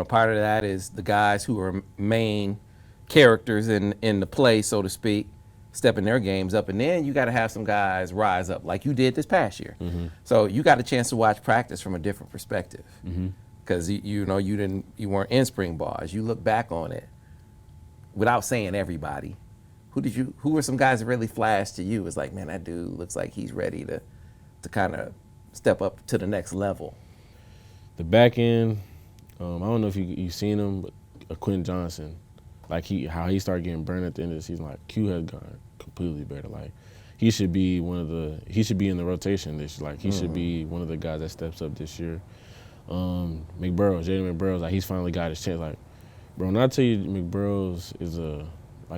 Part of that is the guys who are main characters in the play, so to speak, stepping their games up, and then you got to have some guys rise up like you did this past year. So you got a chance to watch practice from a different perspective because you weren't in spring ball. As you look back on it, without saying everybody, who were some guys that really flashed to you? It's like, man, that dude looks like he's ready to kind of step up to the next level. The back end, I don't know if you seen him, but Quinten Johnson, like how he started getting burned at the end of the season. Like Q has gone completely better. Like he should be in the rotation this year. Like he should be one of the guys that steps up this year. Jaden McBurrows, like he's finally got his chance. Like, bro, when I tell you McBurrows is a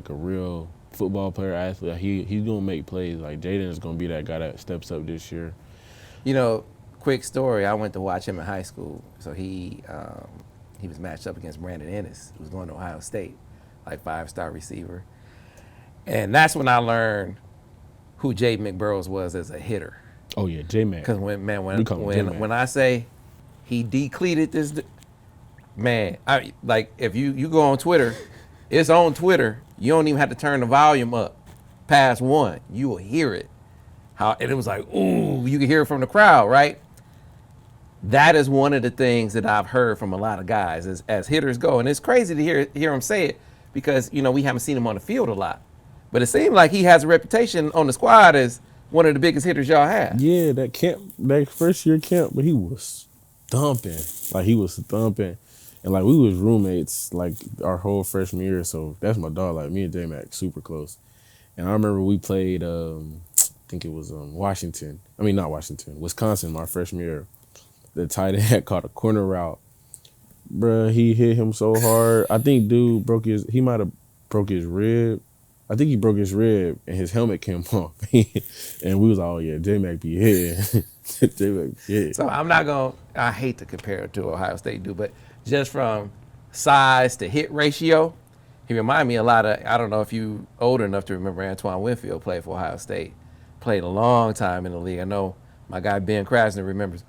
real football player, athlete, like he's gonna make plays. Like Jaden is gonna be that guy that steps up this year. Quick story, I went to watch him in high school. So he was matched up against Brandon Ennis, who was going to Ohio State, like 5-star receiver. And that's when I learned who Jaden McBurrows was as a hitter. Oh yeah, J-Mac. Because when I say he decleated this, man, if you go on Twitter, it's on Twitter. You don't even have to turn the volume up past 1. You will hear it. And it was like, ooh, you can hear it from the crowd, right? That is one of the things that I've heard from a lot of guys as hitters go. And it's crazy to hear him say it because, we haven't seen him on the field a lot. But it seemed like he has a reputation on the squad as one of the biggest hitters y'all have. Yeah, that first year camp, but he was thumping. Like, he was thumping. And, like, we was roommates, like, our whole freshman year. So that's my dog. Like, me and J-Mac, super close. And I remember we played, I think it was Wisconsin, my freshman year. The tight end had caught a corner route. Bruh, he hit him so hard. I think dude he might have broke his rib. I think he broke his rib and his helmet came off. And we was all, yeah, J-Mac be hitting. J-Mac be hitting. So I hate to compare it to Ohio State dude, but just from size to hit ratio, he reminded me a lot of, I don't know if you old enough to remember Antoine Winfield played for Ohio State. Played a long time in the league. I know my guy Ben Krasner remembers.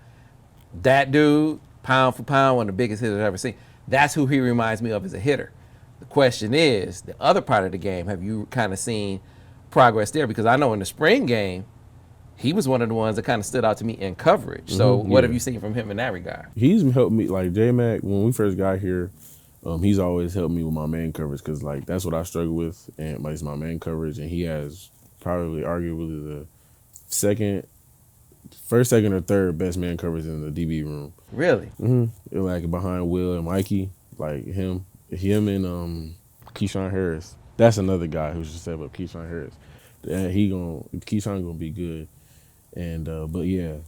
That dude, pound for pound, one of the biggest hitters I've ever seen. That's who he reminds me of as a hitter. The question is, the other part of the game, have you kind of seen progress there? Because I know in the spring game, he was one of the ones that kind of stood out to me in coverage. So what have you seen from him in that regard? He's helped me, like J-Mac, when we first got here, he's always helped me with my man coverage because, like, that's what I struggle with, and it's my man coverage, and he has probably arguably the first, second, or third best man coverage in the DB room. Really? Mm-hmm. Like behind Will and Mikey, like him and Keshaun Harris. That's another guy who's just step up, Keshaun Harris. Keshaun gonna be good. And but yeah.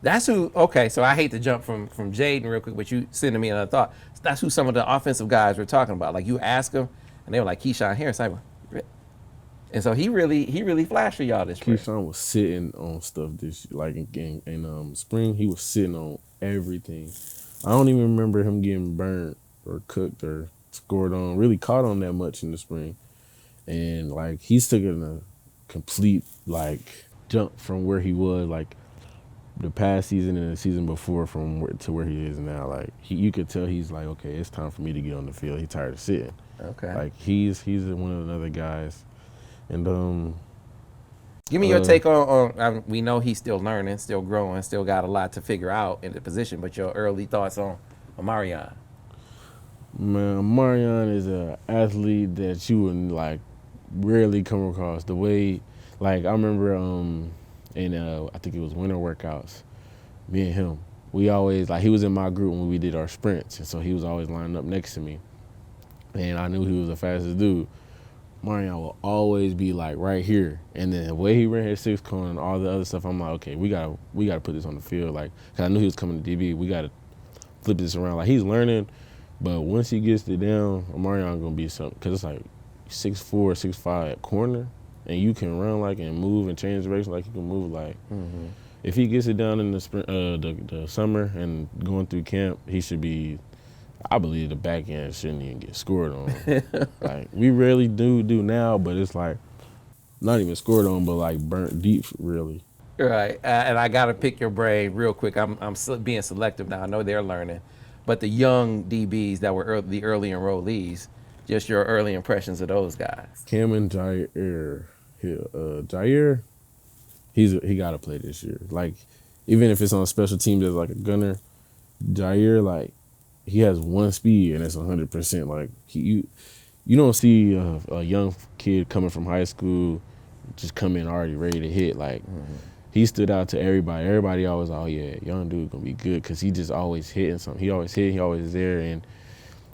That's who. Okay, so I hate to jump from Jaden real quick, but you sending me another thought. That's who some of the offensive guys were talking about. Like you ask them, and they were like Keshaun Harris. And so he really flashed for y'all this spring. Keshaun was sitting on stuff this like in spring. He was sitting on everything. I don't even remember him getting burnt or cooked or scored on, really caught on that much in the spring. And like he's taken a complete like jump from where he was like the past season and the season before to where he is now. Like you could tell he's like, okay, it's time for me to get on the field. He's tired of sitting. Okay. Like he's one of the other guys. And give me your take on we know he's still learning, still growing, still got a lot to figure out in the position, but your early thoughts on Omarion. Man, Omarion is an athlete that you would like rarely come across. The way, like I remember I think it was winter workouts, me and him, we always, like he was in my group when we did our sprints, and so he was always lining up next to me. And I knew he was the fastest dude. Omarion will always be like right here, and then the way he ran his 6 cone and all the other stuff, I'm like, okay, we gotta put this on the field, like, cause I knew he was coming to DB. We gotta flip this around. Like he's learning, but once he gets it down, Omarion gonna be something. Cause it's like 6'4", 6'5" at corner, and you can run like and move and change direction like you can move like. Mm-hmm. If he gets it down in the spring, the summer and going through camp, he should be. I believe the back end shouldn't even get scored on. Like we rarely do now, but it's like not even scored on, but like burnt deep, really. Right, and I gotta pick your brain real quick. I'm being selective now. I know they're learning, But the young DBs that were the early enrollees, just your early impressions of those guys. Cam and Jyaire Hill. Jyaire, he got to play this year. Like, even if it's on special teams as like a gunner, Jyaire, like, he has one speed and it's 100%. Like, you don't see a young kid coming from high school just come in already ready to hit. Like, he stood out to everybody. Everybody always, oh yeah, young dude gonna be good, because he just always hitting something. He always hit. He always there, and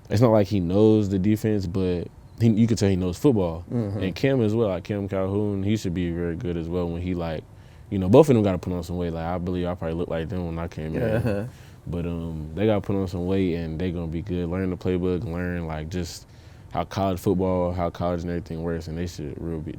it's not like he knows the defense, but you can tell he knows football. And Cam as well, like Cam Calhoun, he should be very good as well when he, like, both of them got to put on some weight. Like, I believe I probably looked like them when I came in. But they got to put on some weight, and they going to be good. Learn the playbook, learn, like, just how college football, how college and everything works, and they should real be